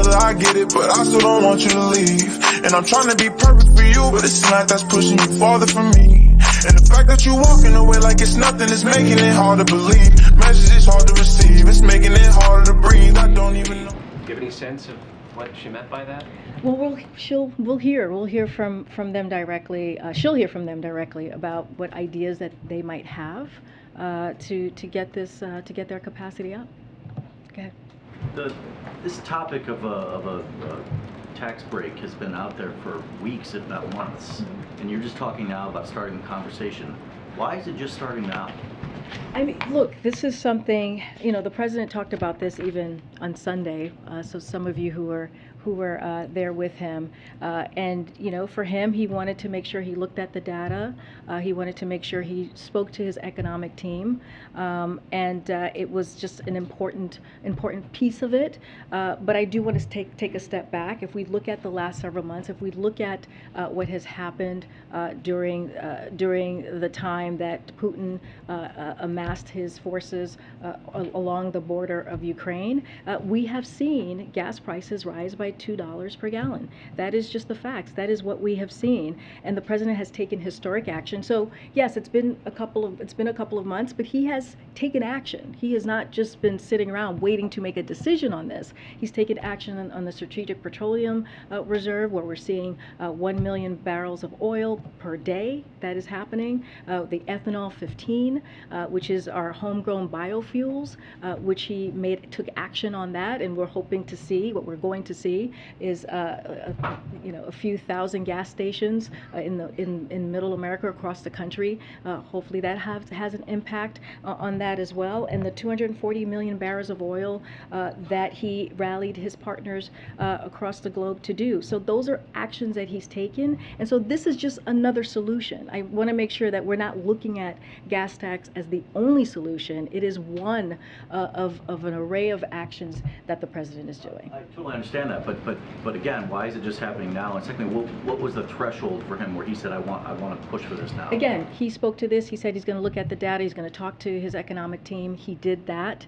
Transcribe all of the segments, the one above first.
another, I get it, but I still don't want you to leave. And I'm trying to be perfect for you, but it's not that's pushing you farther from me. And the fact that you walking away like it's nothing is making it hard to believe. Messages hard to receive, it's making it harder to breathe. I don't even know. Do you have any sense of what she meant by that? Well, we'll hear from them directly. She'll hear from them directly about what ideas that they might have to get their capacity up. Okay. This topic of a tax break has been out there for weeks, if not months, and you're just talking now about starting the conversation. Why is it just starting now? I mean, look, this is something, the president talked about this even on Sunday, so some of you who were there with him, and for him, he wanted to make sure he looked at the data, he wanted to make sure he spoke to his economic team, and it was just an important piece of it, but I do want to take a step back. If we look at the last several months, if we look at what has happened during the time that Putin amassed his forces along the border of Ukraine, we have seen gas prices rise by $2 per gallon. That is just the facts. That is what we have seen, and the president has taken historic action. So yes, it's been a couple of months, but he has taken action. He has not just been sitting around waiting to make a decision on this. He's taken action on the Strategic Petroleum Reserve, where we're seeing 1 million barrels of oil per day. That is happening. The ethanol 15, which is our homegrown biofuels, which he took action on that, and we're hoping to see, what we're going to see is a few thousand gas stations in middle America across the country. Hopefully that has an impact on that as well, and the 240 million barrels of oil that he rallied his partners across the globe to do. So those are actions that he's taken, and so this is just another solution. I want to make sure that we're not looking at gas tax as the only solution. It is one of an array of actions that the president is doing. I totally understand that, but again, why is it just happening now? And secondly, what was the threshold for him where he said, I want to push for this now? Again, he spoke to this. He said he's going to look at the data. He's going to talk to his economic team. He did that.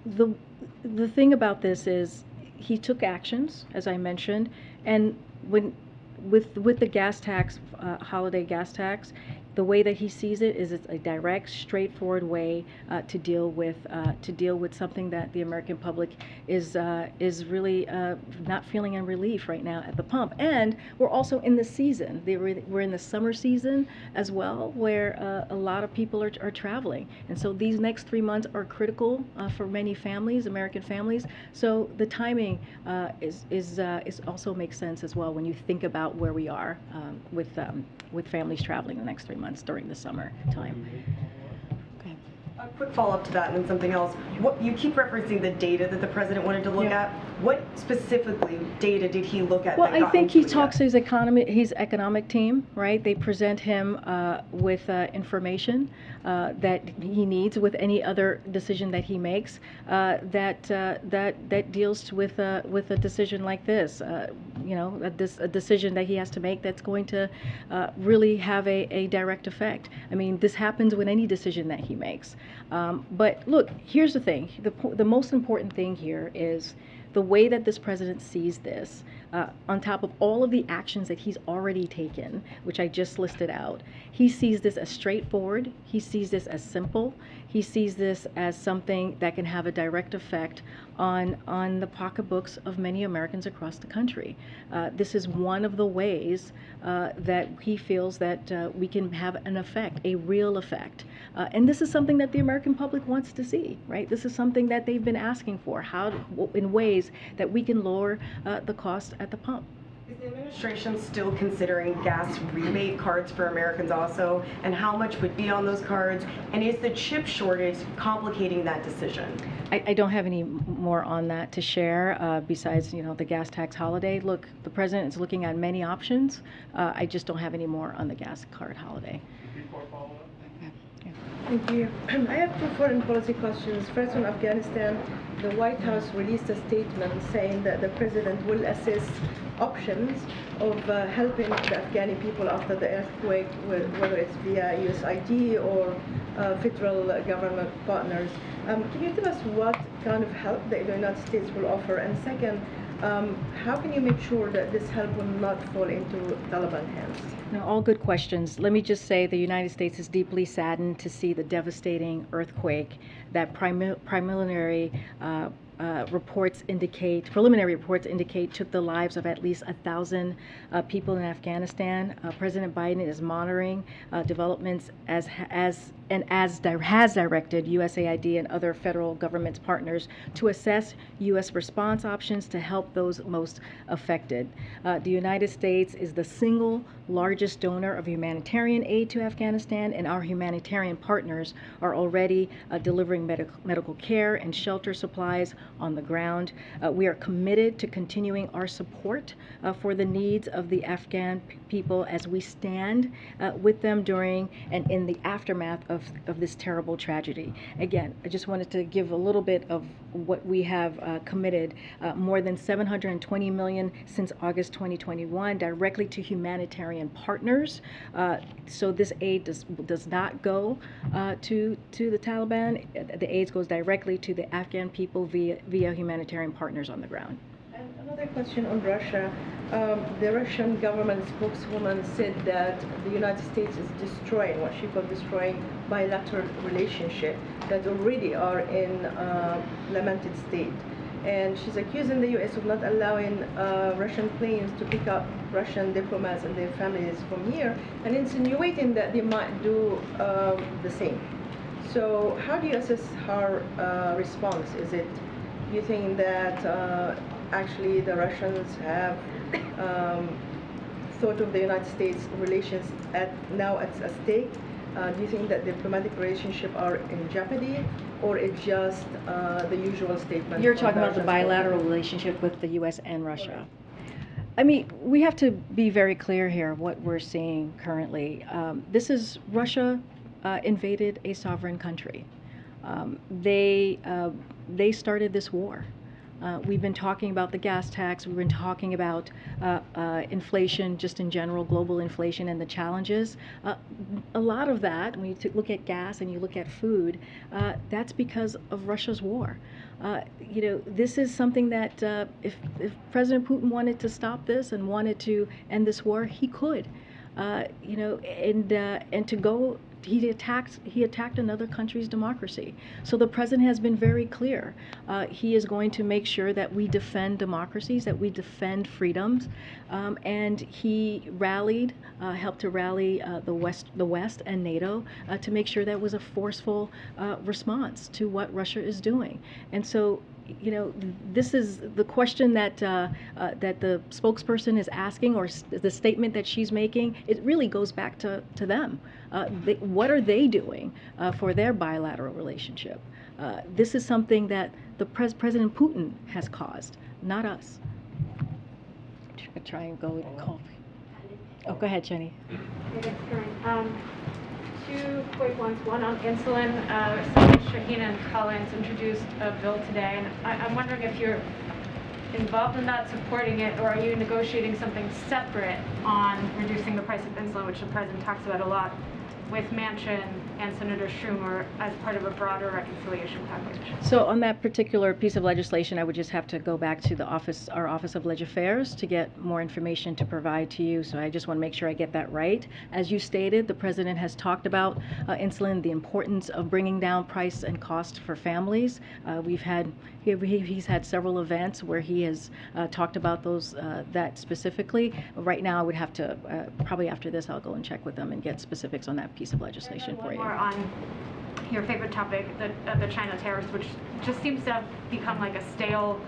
The thing about this is he took actions, as I mentioned, and with the gas tax, holiday gas tax, the way that he sees it is it's a direct, straightforward way to deal with something that the American public is really not feeling in relief right now at the pump. And we're also in the season. We're in the summer season as well, where a lot of people are traveling, and so these next 3 months are critical for many families, American families. So the timing is also makes sense as well when you think about where we are with families traveling the next 3 months during the summer time. Okay. A quick follow-up to that and then something else. What you keep referencing the data that the president wanted to look at. What specifically data did he look at? Well, I think he talks to his economic team, right? They present him with information that he needs with any other decision that he makes that deals with a decision like this. A decision that he has to make that's going to really have a direct effect. I mean, this happens with any decision that he makes. But look, here's the thing. The most important thing here is the way that this president sees this, on top of all of the actions that he's already taken, which I just listed out, he sees this as straightforward, he sees this as simple, he sees this as something that can have a direct effect on the pocketbooks of many Americans across the country. This is one of the ways that he feels that we can have an effect, a real effect. And this is something that the American public wants to see, right? This is something that they've been asking for, in ways that we can lower the cost at the pump. Is the administration still considering gas rebate cards for Americans also? And how much would be on those cards? And is the chip shortage complicating that decision? I don't have any more on that to share besides, the gas tax holiday. Look, the president is looking at many options. I just don't have any more on the gas card holiday. Thank you. I have two foreign policy questions. First, on Afghanistan, the White House released a statement saying that the president will assess options of helping the Afghani people after the earthquake, whether it's via USAID or federal government partners. Can you tell us what kind of help the United States will offer? And second, How can you make sure that this help will not fall into Taliban hands? No, all good questions. Let me just say the United States is deeply saddened to see the devastating earthquake that preliminary reports indicate took the lives of at least 1,000 people in Afghanistan. President Biden is monitoring developments has directed USAID and other federal government partners to assess U.S. response options to help those most affected. The United States is the single largest donor of humanitarian aid to Afghanistan, and our humanitarian partners are already delivering medical care and shelter supplies on the ground. We are committed to continuing our support for the needs of the Afghan people as we stand with them during and in the aftermath of this terrible tragedy. Again, I just wanted to give a little bit of what we have committed, more than $720 million since August 2021 directly to humanitarian partners. So this aid does not go to the Taliban. The aid goes directly to the Afghan people via humanitarian partners on the ground. And another question on Russia. The Russian government spokeswoman said that the United States is destroying, what she called destroying, bilateral relationship that already are in lamented state. And she's accusing the U.S. of not allowing Russian planes to pick up Russian diplomats and their families from here, and insinuating that they might do the same. So how do you assess her response? Is it, you think that actually the Russians have thought of the United States relations now at stake? Do you think that diplomatic relationships are in jeopardy, or it's just the usual statement? You're talking about the bilateral relationship with the U.S. and Russia. I mean, we have to be very clear here what we're seeing currently. This is Russia invaded a sovereign country. They started this war. We've been talking about the gas tax. We've been talking about inflation, just in general, global inflation and the challenges. A lot of that, when you look at gas and you look at food, that's because of Russia's war. This is something that if President Putin wanted to stop this and wanted to end this war, he could. And to go. He attacked another country's democracy. So the president has been very clear. He is going to make sure that we defend democracies, that we defend freedoms, and he helped to rally the West and NATO to make sure that was a forceful response to what Russia is doing. And so, this is the question that the spokesperson is asking, or the statement that she's making. It really goes back to them. What are they doing for their bilateral relationship? This is something that the President Putin has caused, not us. Try and go with coffee. Oh, go ahead, Jenny. Okay, Karen. Two quick ones. One on insulin. Senators Shaheen and Collins introduced a bill today, and I'm wondering if you're involved in that, supporting it, or are you negotiating something separate on reducing the price of insulin, which the president talks about a lot, with Manchin and Senator Schumer as part of a broader reconciliation package? So on that particular piece of legislation, I would just have to go back to our Office of Legislative Affairs to get more information to provide to you. So I just want to make sure I get that right. As you stated, the president has talked about insulin, the importance of bringing down price and cost for families. He's had several events where he has talked about that specifically. Right now, I would have to, probably after this, I'll go and check with them and get specifics on that piece of legislation for you. One more on your favorite topic, the China tariffs, which just seems to have become like a stale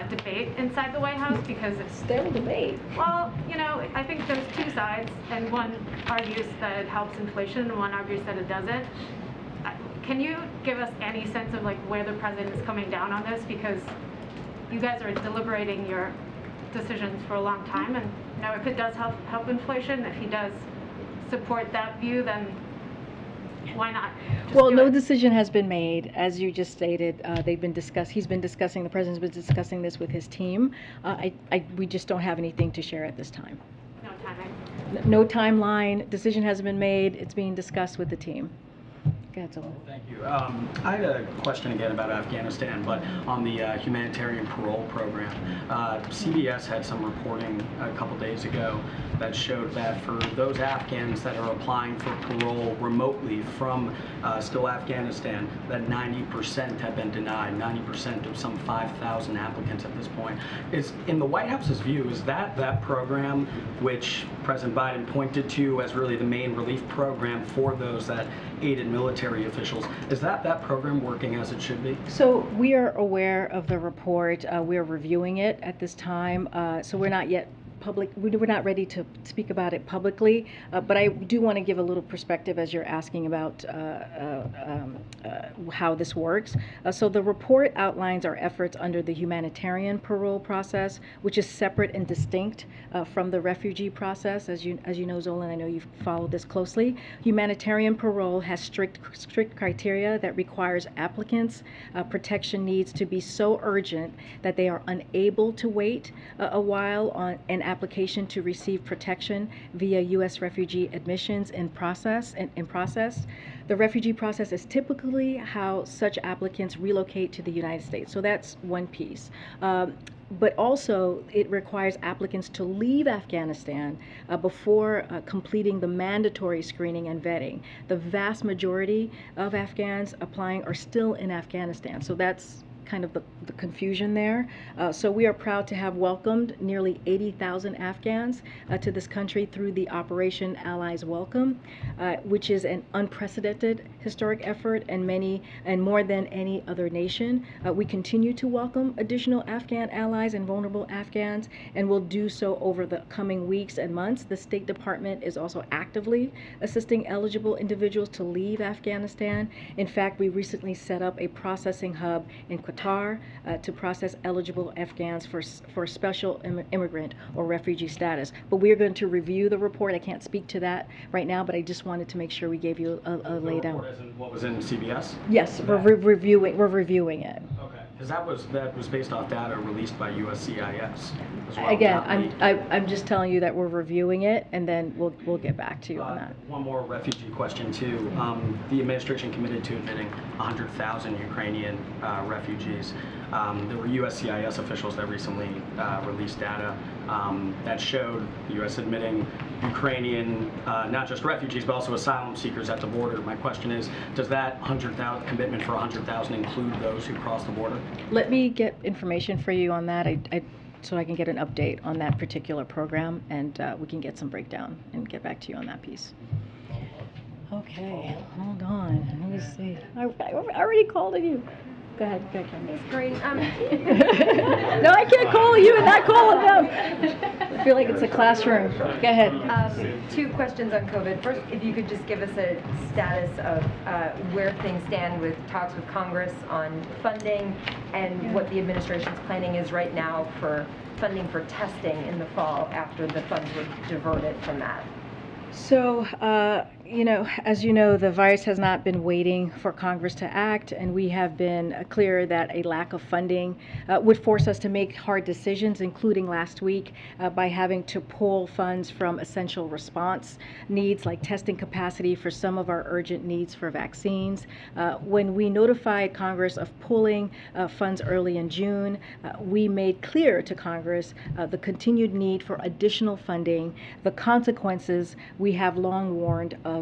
debate inside the White House, because it's Stale debate. Well, I think there's two sides, and one argues that it helps inflation, and one argues that it doesn't. Can you give us any sense of where the president is coming down on this? Because you guys are deliberating your decisions for a long time, and if it does help inflation, if he does support that view, then why not? Well, no decision has been made, as you just stated. They've been discussed. The president's been discussing this with his team. We just don't have anything to share at this time. No timing. No timeline. Decision hasn't been made. It's being discussed with the team. Go ahead, Zola. Thank you. I had a question again about Afghanistan, but on the humanitarian parole program. CBS had some reporting a couple days ago that showed that for those Afghans that are applying for parole remotely from still Afghanistan, that 90% have been denied, 90% of some 5,000 applicants at this point. Is, in the White House's view, is that program which President Biden pointed to as really the main relief program for those that aided military officials, is that program working as it should be? So we are aware of the report. We're reviewing it at this time. So we're not yet we're not ready to speak about it publicly, but I do want to give a little perspective as you're asking about how this works. So the report outlines our efforts under the humanitarian parole process, which is separate and distinct from the refugee process. As you know, Zolan, I know you've followed this closely. Humanitarian parole has strict criteria that requires applicants' protection needs to be so urgent that they are unable to wait a while on an application to receive protection via U.S. refugee admissions in process. The refugee process is typically how such applicants relocate to the United States. So that's one piece. But also, it requires applicants to leave Afghanistan before completing the mandatory screening and vetting. The vast majority of Afghans applying are still in Afghanistan. So that's kind of the confusion there. So we are proud to have welcomed nearly 80,000 Afghans to this country through the Operation Allies Welcome, which is an unprecedented historic effort and more than any other nation. We continue to welcome additional Afghan allies and vulnerable Afghans, and will do so over the coming weeks and months. The State Department is also actively assisting eligible individuals to leave Afghanistan. In fact, we recently set up a processing hub in Qatar to process eligible Afghans for special immigrant or refugee status. But we are going to review the report. I can't speak to that right now, but I just wanted to make sure we gave you a laydown. What was in CBS? Yes, we're reviewing it. Okay, because that was based off data released by USCIS as well. Again, I'm just telling you that we're reviewing it, and then we'll get back to you on that. One more refugee question too. The administration committed to admitting 100,000 Ukrainian refugees. There were USCIS officials that recently released data that showed the U.S. admitting Ukrainian, not just refugees, but also asylum seekers at the border. My question is, does that commitment for 100,000 include those who cross the border? Let me get information for you on that. So I can get an update on that particular program, and we can get some breakdown and get back to you on that piece. Okay, hold on. Let me see. I already called on you. Go ahead, Karen. It's great. No, I can't call you and not call on them. I feel like it's a classroom. Go ahead. 2 questions on COVID. First, if you could just give us a status of where things stand with talks with Congress on funding, and what the administration's planning is right now for funding for testing in the fall after the funds were diverted from that. So, as you know, the virus has not been waiting for Congress to act, and we have been clear that a lack of funding would force us to make hard decisions, including last week by having to pull funds from essential response needs like testing capacity for some of our urgent needs for vaccines. When we notified Congress of pulling funds early in June, we made clear to Congress the continued need for additional funding. The consequences we have long warned of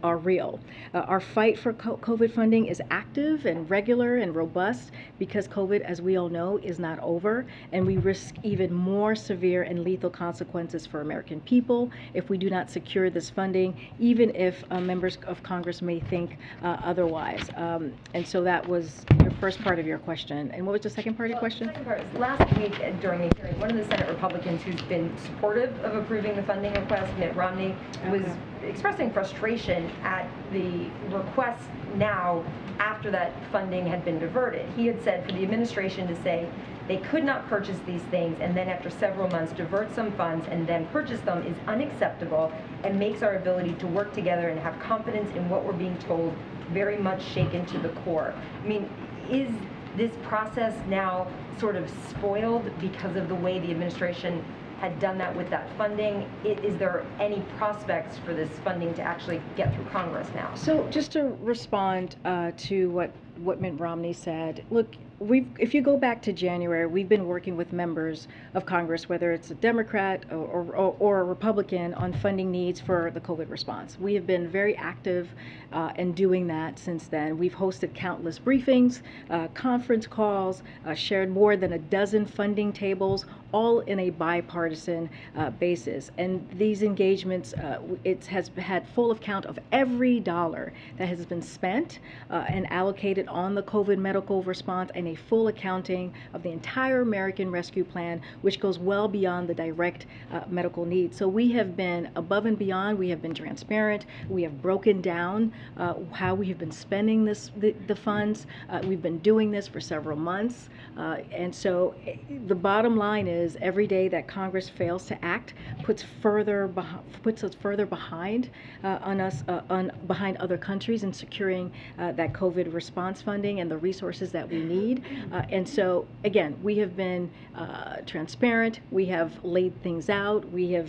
are real. Our fight for COVID funding is active and regular and robust because COVID, as we all know, is not over, and we risk even more severe and lethal consequences for American people if we do not secure this funding, even if members of Congress may think otherwise. And so that was your first part of your question. And what was the second part of your question? The second part is, last week during the hearing, one of the Senate Republicans who's been supportive of approving the funding request, Mitt Romney, was expressing frustration at the request now after that funding had been diverted. He had said for the administration to say they could not purchase these things and then after several months divert some funds and then purchase them is unacceptable and makes our ability to work together and have confidence in what we're being told very much shaken to the core. I mean, is this process now sort of spoiled because of the way the administration had done that with that funding? Is there any prospects for this funding to actually get through Congress now? So just to respond to what Mitt Romney said, look, if you go back to January, we've been working with members of Congress, whether it's a Democrat or a Republican, on funding needs for the COVID response. We have been very active in doing that since then. We've hosted countless briefings, conference calls, shared more than a dozen funding tables, all in a bipartisan basis. And these engagements, it has had full account of every dollar that has been spent and allocated on the COVID medical response, and a full accounting of the entire American Rescue Plan, which goes well beyond the direct medical needs. So we have been above and beyond. We have been transparent. We have broken down how we have been spending the funds. We've been doing this for several months. And so the bottom line is, every day that Congress fails to act puts us further behind behind other countries in securing that COVID response funding and the resources that we need. And so, again, we have been transparent. We have laid things out. We have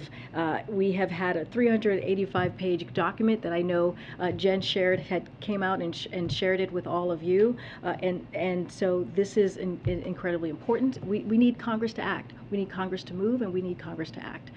had a 385-page document that I know Jen came out and shared it with all of you. And so this is incredibly important. We need Congress to act. We need Congress to move, and we need Congress to act.